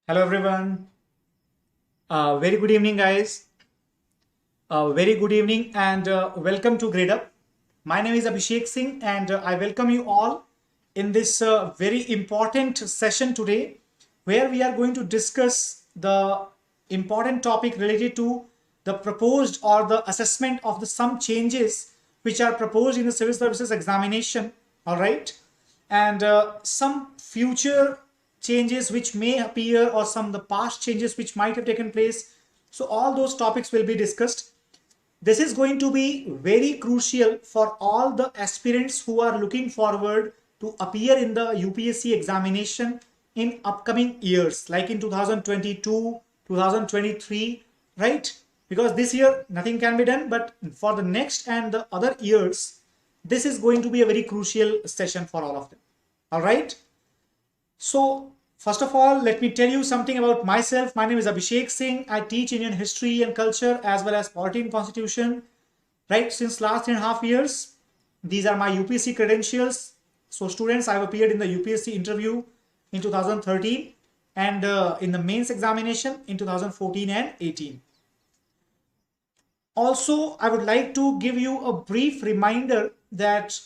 Hello everyone. Very good evening, guys. Very good evening and welcome to Gradeup. My name is Abhishek Singh and I welcome you all in this very important session today, where we are going to discuss the important topic related to the proposed or the assessment of the some changes which are proposed in the civil services examination. All right, and some future changes which may appear, or some of the past changes which might have taken place. So all those topics will be discussed. This is going to be very crucial for all the aspirants who are looking forward to appear in the UPSC examination in upcoming years, like in 2022, 2023, right? Because this year nothing can be done, but for the next and the other years, this is going to be a very crucial session for all of them. All right. So, first of all, let me tell you something about myself. My name is Abhishek Singh. I teach Indian history and culture as well as polity and constitution, right, since last 3.5 years. These are my UPSC credentials. So, students, I've appeared in the UPSC interview in 2013 and in the mains examination in 2014 and 18. Also, I would like to give you a brief reminder that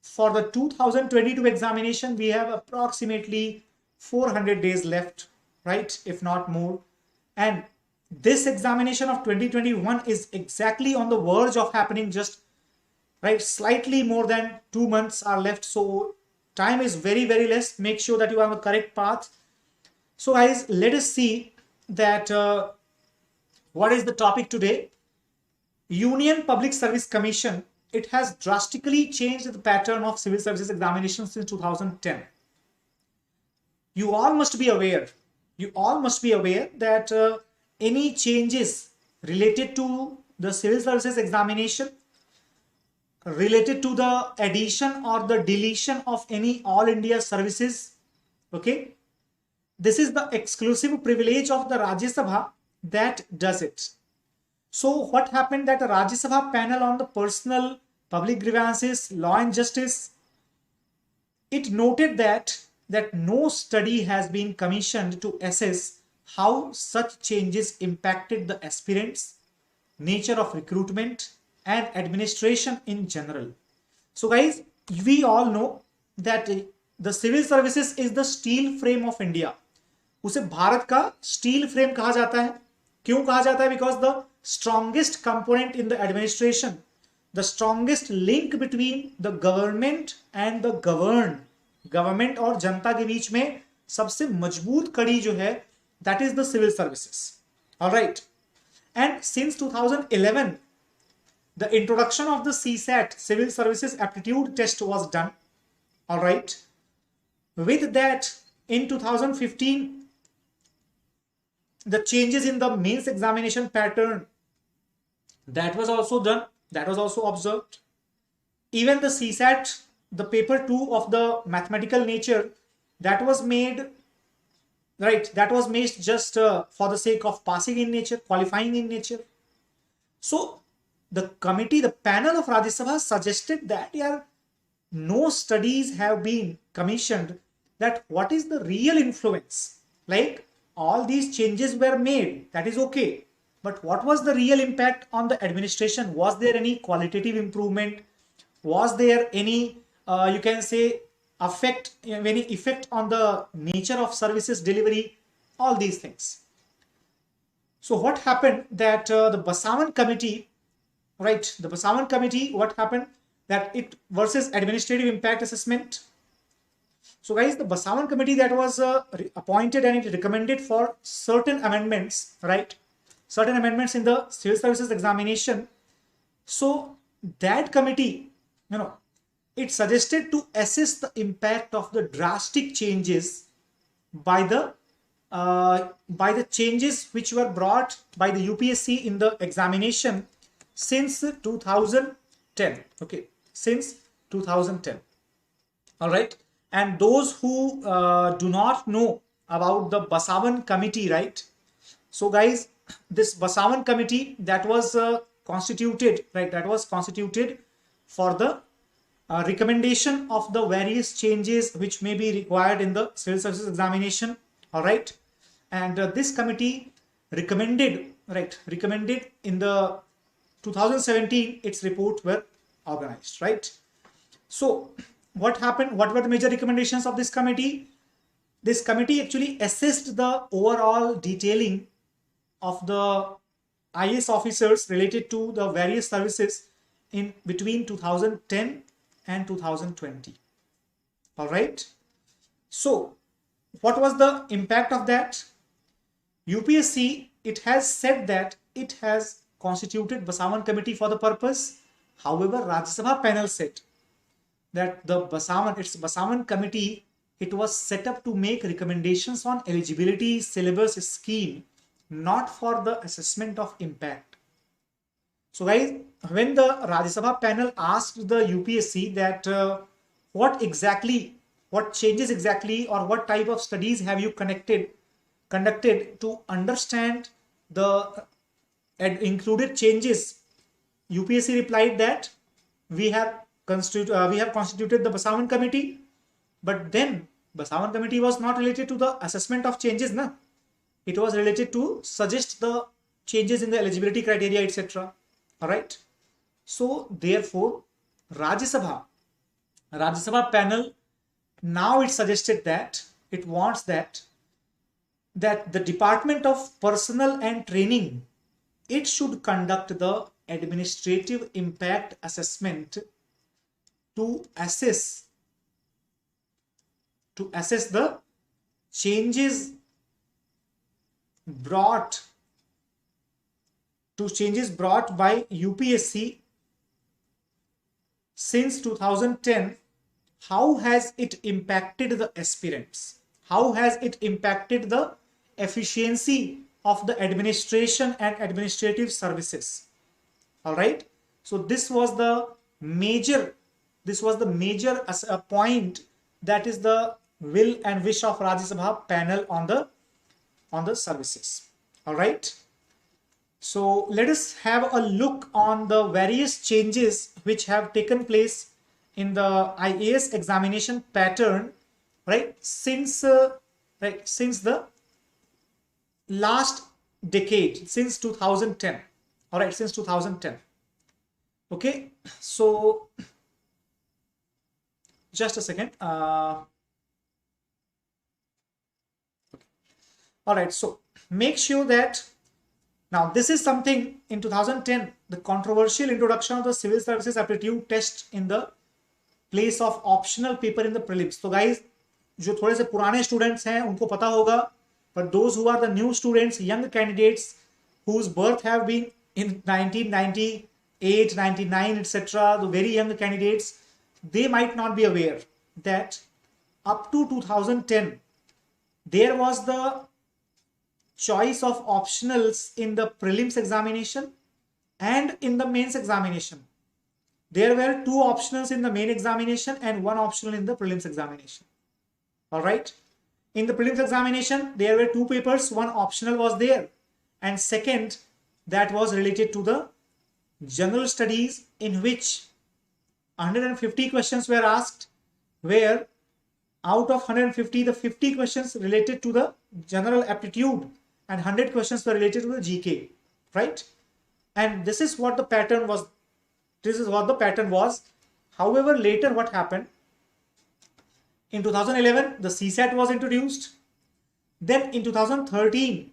for the 2022 examination, we have approximately 400 days left, right? If not more. And this examination of 2021 is exactly on the verge of happening, just right, slightly more than 2 months are left. So time is very, very less. Make sure that you are on the correct path. So guys, let us see that what is the topic today. Union Public Service Commission, it has drastically changed the pattern of civil services examinations since 2010. You all must be aware that any changes related to the civil services examination, related to the addition or the deletion of any all India services, okay, this is the exclusive privilege of the Rajya Sabha that does it. So what happened, that the Rajya Sabha panel on the personal, public grievances, law and justice, it noted that no study has been commissioned to assess how such changes impacted the aspirants, nature of recruitment and administration in general. So guys, we all know that the civil services is the steel frame of India. उसे भारत का steel frame कहा जाता है. क्यों कहा जाता है? Because the strongest component in the administration, the strongest link between the government and the governed, government और जनता के बीच में सबसे मजबूत कड़ी जो है, that is the civil services. All right. And since 2011, the introduction of the CSAT, Civil Services Aptitude Test, was done. All right. With that, in 2015, the changes in the mains examination pattern, that was also done, that was also observed. Even the CSAT, the paper 2 of the mathematical nature, that was made, right, that was made just for the sake of passing in nature, qualifying in nature. So the committee, the panel of Rajya Sabha suggested that no studies have been commissioned, that what is the real influence. Like, all these changes were made, that is okay, but what was the real impact on the administration? Was there any qualitative improvement? Was there any you can say any effect on the nature of services delivery? All these things. So what happened, that the Basavan committee, right, the Basavan committee, what happened, that it versus administrative impact assessment. So guys, the Basavan committee that was appointed, and it recommended for certain amendments, right, certain amendments in the civil services examination. So that committee, it suggested to assess the impact of the drastic changes by the changes which were brought by the UPSC in the examination since 2010. Okay, since 2010. All right. And those who do not know about the Basavan committee, right? So guys, this Basavan committee that was constituted, right, that was constituted for the recommendation of the various changes which may be required in the civil services examination. All right. And this committee recommended in the 2017 its reports were organized, right? So what happened? What were the major recommendations of this committee? This committee actually assessed the overall detailing of the IAS officers related to the various services in between 2010 and 2020. All right. So what was the impact of that? UPSC, it has said that it has constituted Basavan committee for the purpose. However, Rajya Sabha panel said that the Basavan committee, it was set up to make recommendations on eligibility syllabus scheme, not for the assessment of impact. So guys, when the Rajya Sabha panel asked the UPSC that what changes exactly, or what type of studies have you conducted to understand the included changes, UPSC replied that we have constituted the Basavan committee, but then Basavan committee was not related to the assessment of changes, na? It was related to suggest the changes in the eligibility criteria, etc. All right. So therefore, Rajya Sabha panel, now it suggested that it wants that the Department of Personnel and Training, it should conduct the administrative impact assessment to assess the changes brought by UPSC since 2010. How has it impacted the aspirants? How has it impacted the efficiency of the administration and administrative services? All right. So this was the major point, that is the will and wish of Rajya Sabha panel on the services. All right. So let us have a look on the various changes which have taken place in the IAS examination pattern, right, since the last decade, since 2010. All right, since 2010. Okay, so just a second. All right, so make sure that now this is something in 2010, the controversial introduction of the civil services aptitude test in the place of optional paper in the prelims. So guys, जो थोड़े से पुराने students हैं उनको पता होगा, but those who are the new students, young candidates whose birth have been in 1998, 99, etc., the very young candidates, they might not be aware that up to 2010 there was the choice of optionals in the prelims examination and in the mains examination. There were 2 optionals in the main examination and 1 optional in the prelims examination. All right. In the prelims examination, there were 2 papers, 1 optional was there, and second, that was related to the general studies, in which 150 questions were asked, where out of 150, the 50 questions related to the general aptitude and 100 questions were related to the GK, right? And this is what the pattern was. However, later what happened? In 2011, the CSAT was introduced. Then in 2013,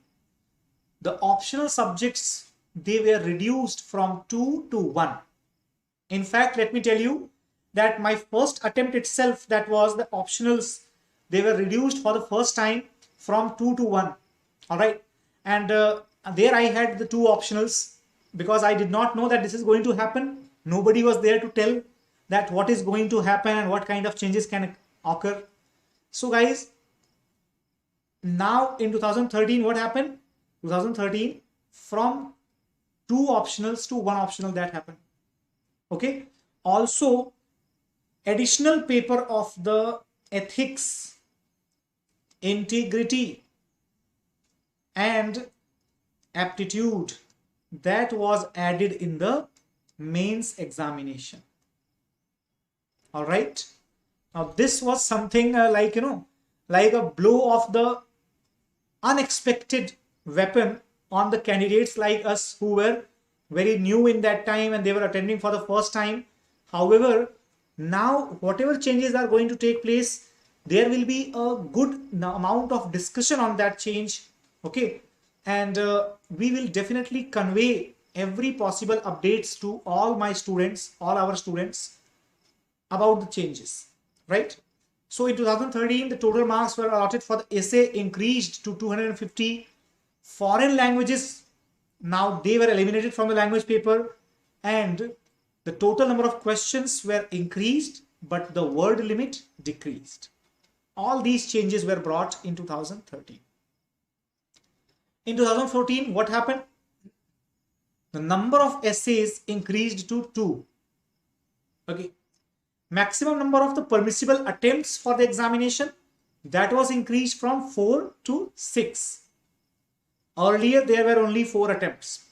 the optional subjects, they were reduced from 2 to 1. In fact, let me tell you that my first attempt itself, that was the optionals, they were reduced for the first time from 2 to 1. All right. And there I had the 2 optionals, because I did not know that this is going to happen. Nobody was there to tell that what is going to happen and what kind of changes can occur. So guys, now in 2013, what happened? 2013, from 2 optionals to 1 optional, that happened. Okay. Also, additional paper of the ethics, integrity and aptitude, that was added in the mains examination. All right. Now this was something like a blow of the unexpected weapon on the candidates like us who were very new in that time and they were attending for the first time. However, now whatever changes are going to take place, there will be a good amount of discussion on that change. Okay, and we will definitely convey every possible updates to all my students, all our students, about the changes, right? So in 2013, the total marks were allotted for the essay increased to 250. Foreign languages, now they were eliminated from the language paper, and the total number of questions were increased, but the word limit decreased. All these changes were brought in 2013. In 2014, what happened? The number of essays increased to 2. Okay. Maximum number of the permissible attempts for the examination, that was increased from 4 to 6. Earlier, there were only 4 attempts.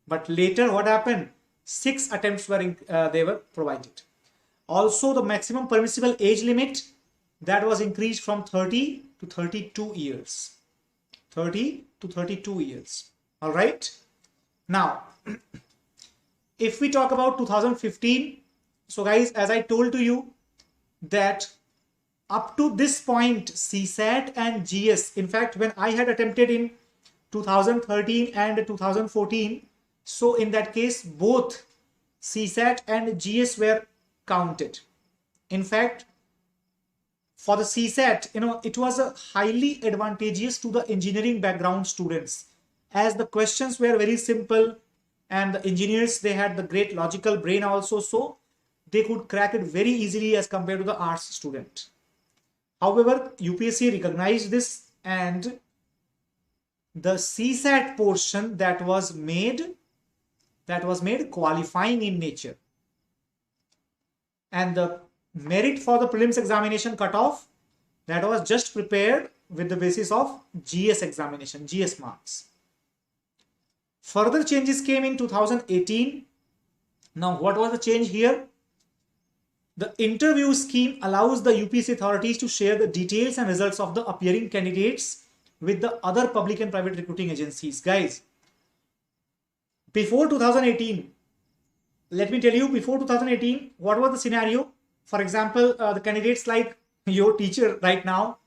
But later, what happened? 6 attempts were they were provided. Also, the maximum permissible age limit, that was increased from 30 to 32 years. 30 to 32 years. All right. Now, if we talk about 2015, so guys, as I told to you that up to this point, CSAT and GS, in fact, when I had attempted in 2013 and 2014, so in that case, both CSAT and GS were counted. In fact, for the CSAT, it was a highly advantageous to the engineering background students, as the questions were very simple and the engineers, they had the great logical brain also, so they could crack it very easily as compared to the arts student. However, UPSC recognized this, and the CSAT portion that was made qualifying in nature, and the merit for the prelims examination cutoff, that was just prepared with the basis of GS examination, GS marks. Further changes came in 2018. Now, what was the change here? The interview scheme allows the UPSC authorities to share the details and results of the appearing candidates with the other public and private recruiting agencies. Guys, before 2018, let me tell you, before 2018, what was the scenario? For example, the candidates like your teacher right now,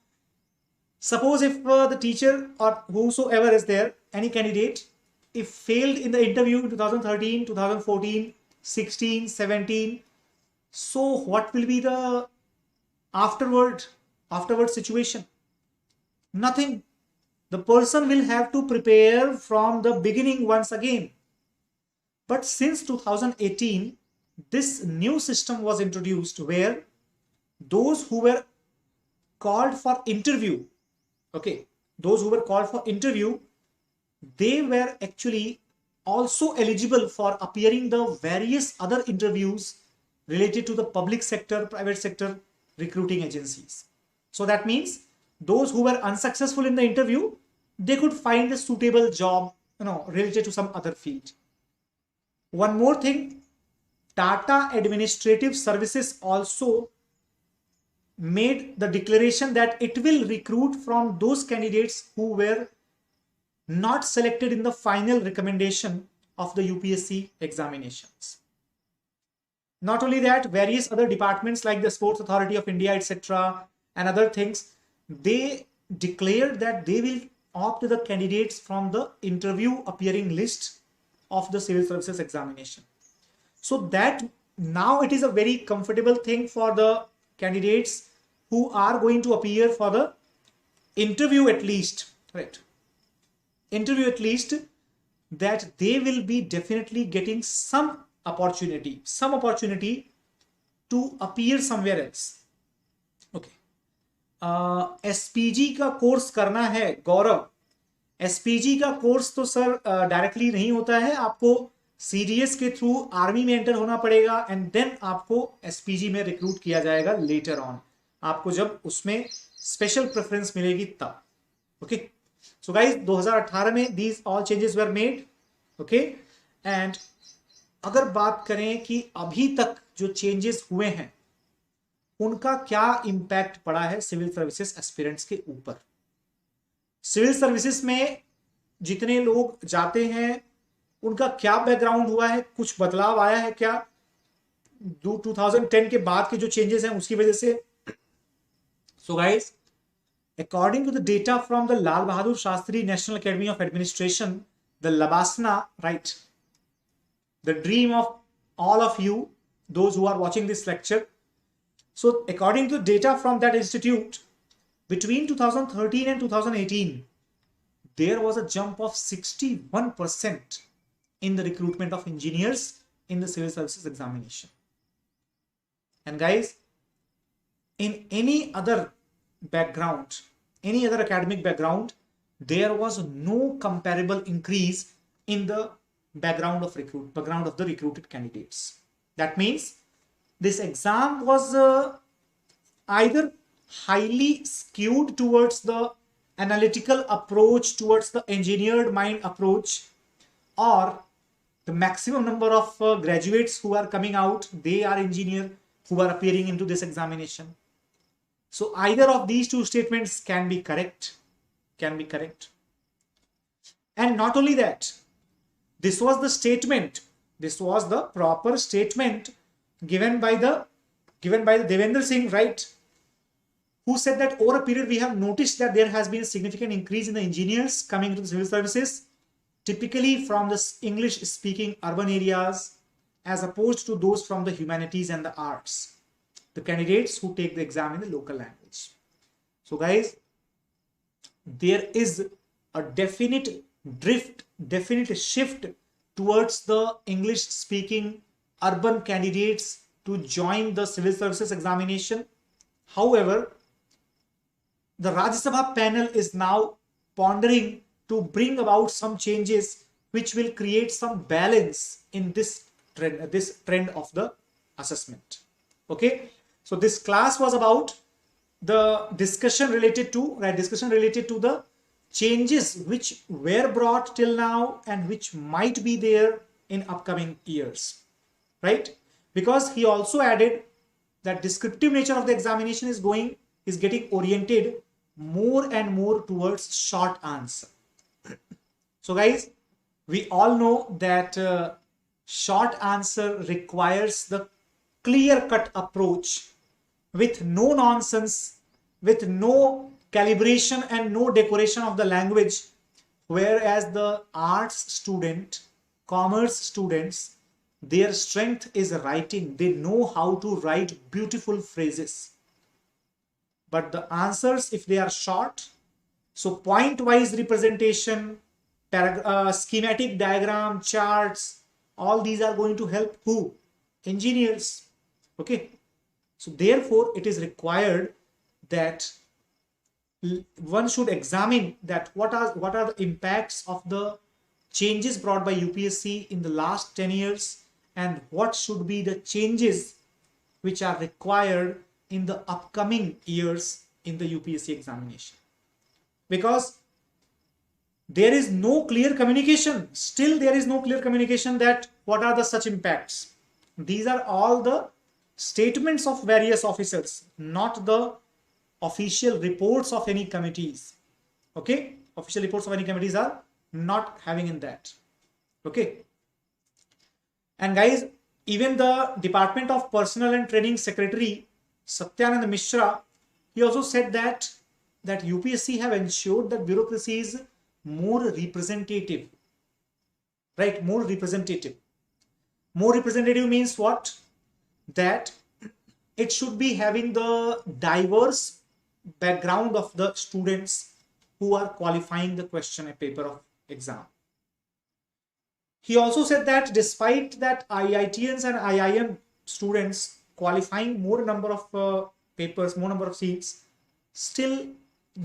suppose if the teacher or whosoever is there, any candidate, if failed in the interview in 2013, 2014, 16, 17, so what will be the afterward situation? Nothing. The person will have to prepare from the beginning once again. But since 2018, this new system was introduced where those who were called for interview, okay, those who were called for interview, they were actually also eligible for appearing the various other interviews related to the public sector, private sector recruiting agencies. So that means those who were unsuccessful in the interview, they could find a suitable job, related to some other field. One more thing, Tata Administrative Services also made the declaration that it will recruit from those candidates who were not selected in the final recommendation of the UPSC examinations. Not only that, various other departments like the Sports Authority of India, etc., and other things, they declared that they will opt the candidates from the interview appearing list of the civil services examination. So that now it is a very comfortable thing for the candidates who are going to appear for the interview at least, right? Interview at least, that they will be definitely getting some opportunity to appear somewhere else. Okay. SPG का course करना है गौरव, SPG का course तो sir directly नहीं होता है, आपको CDS के थ्रू आर्मी में एंटर होना पड़ेगा एंड देन आपको SPG में रिक्रूट किया जाएगा लेटर ऑन, आपको जब उसमें स्पेशल प्रेफरेंस मिलेगी तब. ओके, सो गाइस 2018 में these all changes were made. Okay, and अगर बात करें कि अभी तक जो चेंजेस हुए हैं उनका क्या इंपैक्ट पड़ा है सिविल सर्विसेज एस्पिरेंट्स के ऊपर, सिविल सर्विसेज में जितने लोग जाते हैं उनका क्या बैकग्राउंड हुआ है, कुछ बदलाव आया है क्या 2010 के बाद के जो चेंजेस हैं उसकी वजह से? So guys, according to the data from the Lal Bahadur Shastri National Academy of Administration, the Labasna, right, the dream of all of you, those who are watching this lecture. So according to data from that institute, between 2013 and 2018, there was a jump of 61% in the recruitment of engineers in the civil services examination. And guys, in any other background, any other academic background, there was no comparable increase in the background of the recruited candidates. That means this exam was either highly skewed towards the analytical approach, towards the engineered mind approach, or the maximum number of graduates who are coming out, they are engineer who are appearing into this examination. So either of these two statements can be correct. And not only that, this was the statement, this was the proper statement given by the Devendra Singh, right, who said that over a period we have noticed that there has been a significant increase in the engineers coming into the civil services, typically from the English speaking urban areas as opposed to those from the humanities and the arts, the candidates who take the exam in the local language. So guys, there is a definite shift towards the English speaking urban candidates to join the civil services examination. However, the Rajya Sabha panel is now pondering to bring about some changes which will create some balance in this trend of the assessment. Okay, so this class was about the discussion related to the changes which were brought till now and which might be there in upcoming years, right? Because he also added that descriptive nature of the examination is getting oriented more and more towards short answer. So guys, we all know that short answer requires the clear-cut approach with no nonsense, with no calibration and no decoration of the language, whereas the arts student, commerce students, their strength is writing. They know how to write beautiful phrases. But the answers, if they are short, so point-wise representation, schematic diagram, charts, all these are going to help who? Engineers. Okay. So therefore, it is required that one should examine that what are the impacts of the changes brought by UPSC in the last 10 years and what should be the changes which are required in the upcoming years in the UPSC examination. Because there is no clear communication. Still there is no clear communication that what are the such impacts. These are all the statements of various officers, not the official reports of any committees. Okay, official reports of any committees are not having in that. Okay, and guys, even the Department of Personnel and Training Secretary Satyanand Mishra, he also said that UPSC have ensured that bureaucracy is more representative, right? More representative means what? That it should be having the diverse background of the students who are qualifying the question paper of exam. He also said that despite that IITians and IIM students qualifying more number of papers, more number of seats, still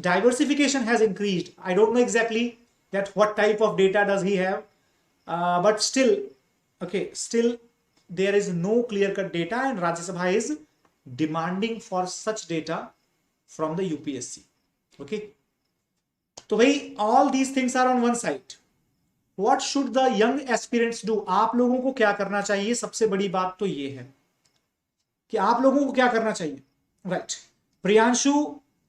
diversification has increased. I don't know exactly that what type of data does he have, but still, okay, still there is no clear-cut data and Rajya Sabha is demanding for such data from the UPSC. Okay, so bhai, all these things are on one side. What should the young aspirants do? आप लोगों को क्या करना चाहिए? सबसे बड़ी बात तो ये है कि आप लोगों को क्या करना चाहिए, राइट? प्रियांशु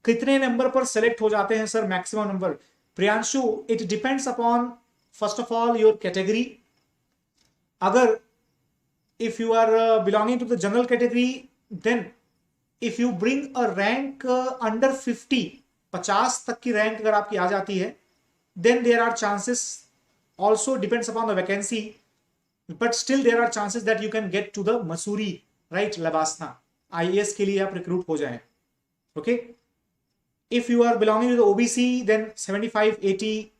कितने नंबर पर सेलेक्ट हो जाते हैं sir? Maximum number Priyanshu, it depends upon, first of all, your category. Agar if you are belonging to the general category, then if you bring a rank under 50, 50 तक की rank अगर आपकी आ जाती है, then there are chances, also depends upon the vacancy, but still there are chances that you can get to the Masuri, right, Labasna. IAS के लिए आप recruit हो जाएं. Okay. If you are belonging to the OBC, then 75, 80,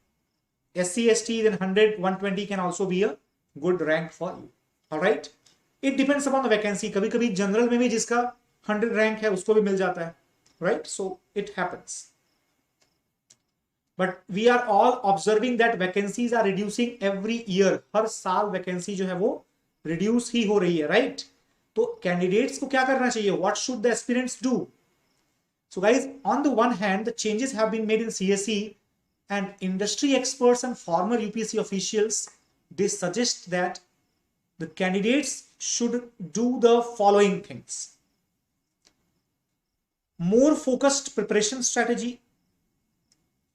SC, ST, then 100, 120 can also be a good rank for you. All right. It depends upon the vacancy. कभी कभी general में भी जिसका 100 rank है उसको भी मिल जाता है. Right. So it happens. But we are all observing that vacancies are reducing every year. हर साल vacancy जो है वो reduce ही हो रही है, right? तो candidates को क्या करना चाहिए? What should the aspirants do? So guys, on the one hand, the changes have been made in CSE, and industry experts and former UPSC officials, they suggest that the candidates should do the following things. More focused preparation strategy.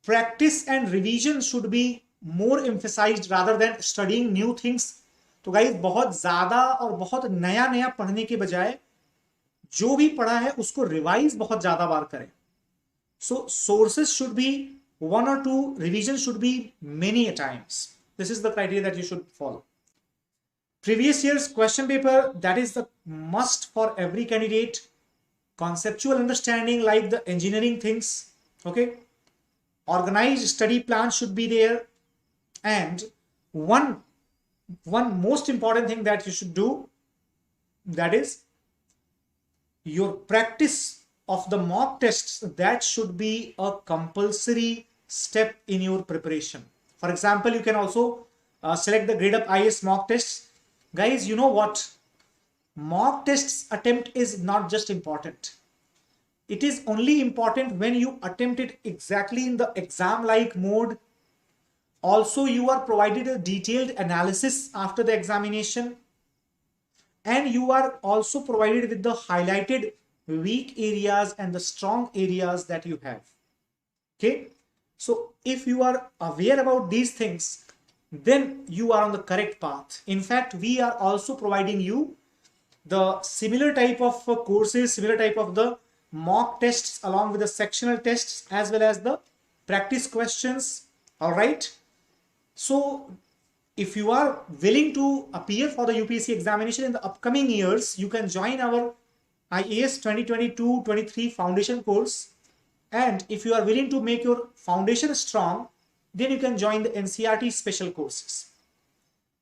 Practice and revision should be more emphasized rather than studying new things. तो guys बहुत ज्यादा और बहुत नया नया पढ़ने के बजाय जो भी पढ़ा है उसको रिवाइज बहुत ज्यादा बार करें. So sources should be 1 or 2, revision should be many a times. This is the criteria that you should follow. Previous year's question paper, that is the must for every candidate. Conceptual understanding like the engineering things, okay. Organized study plan should be there, and one most important thing that you should do, that is your practice of the mock tests. That should be a compulsory step in your preparation. For example, you can also select the Gradeup IAS mock tests. Guys, you know what? Mock tests attempt is not just important. It is only important when you attempt it exactly in the exam-like mode. Also, you are provided a detailed analysis after the examination, and you are also provided with the highlighted weak areas and the strong areas that you have. Okay, so if you are aware about these things, then you are on the correct path. In fact, we are also providing you the similar type of courses, similar type of the mock tests along with the sectional tests as well as the practice questions. All right. So if you are willing to appear for the UPSC examination in the upcoming years, you can join our IAS 2022-23 foundation course. And if you are willing to make your foundation strong, then you can join the NCERT special courses.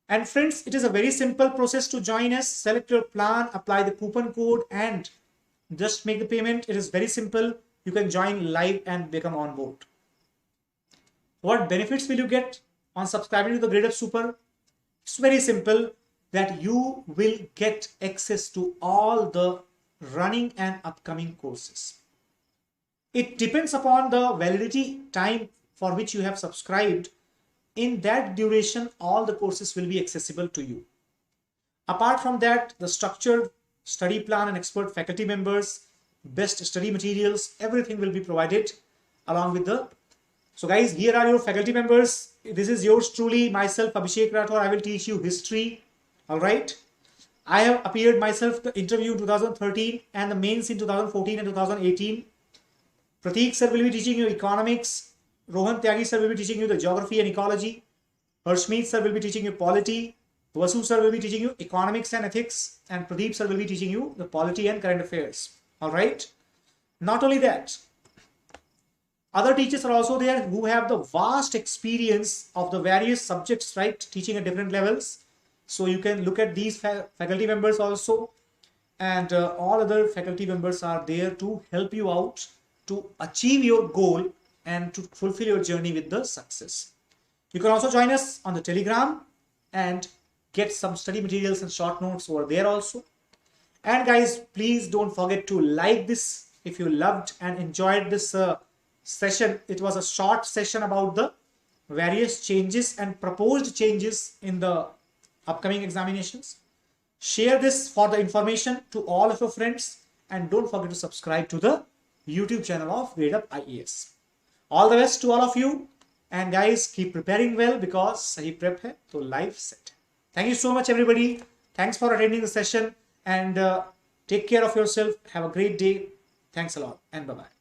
And friends, it is a very simple process to join us. Select your plan, apply the coupon code, and just make the payment. It is very simple. You can join live and become on board. What benefits will you get on subscribing to the Gradeup Super? It's very simple, that you will get access to all the running and upcoming courses. It depends upon the validity time for which you have subscribed. In that duration, all the courses will be accessible to you. Apart from that, the structured study plan and expert faculty members, best study materials, everything will be provided along with the. So guys, here are your faculty members. This is yours truly, myself, Abhishek Rathore. I will teach you history. All right. I have appeared myself the interview in 2013 and the mains in 2014 and 2018. Prateek sir will be teaching you economics. Rohan Tyagi sir will be teaching you the geography and ecology. Harshmeet sir will be teaching you polity. Vasu sir will be teaching you economics and ethics. And Pradeep sir will be teaching you the polity and current affairs. All right. Not only that, other teachers are also there who have the vast experience of the various subjects, right? Teaching at different levels. So you can look at these faculty members also. And all other faculty members are there to help you out to achieve your goal and to fulfill your journey with the success. You can also join us on the Telegram and get some study materials and short notes over there also. And guys, please don't forget to like this if you loved and enjoyed this session. It was a short session about the various changes and proposed changes in the upcoming examinations. Share this for the information to all of your friends, and don't forget to subscribe to the YouTube channel of Gradeup IAS. All the best to all of you. And guys, keep preparing well because sahi prep hai to life set. Thank you so much, everybody. Thanks for attending the session, and take care of yourself. Have a great day. Thanks a lot, and bye-bye.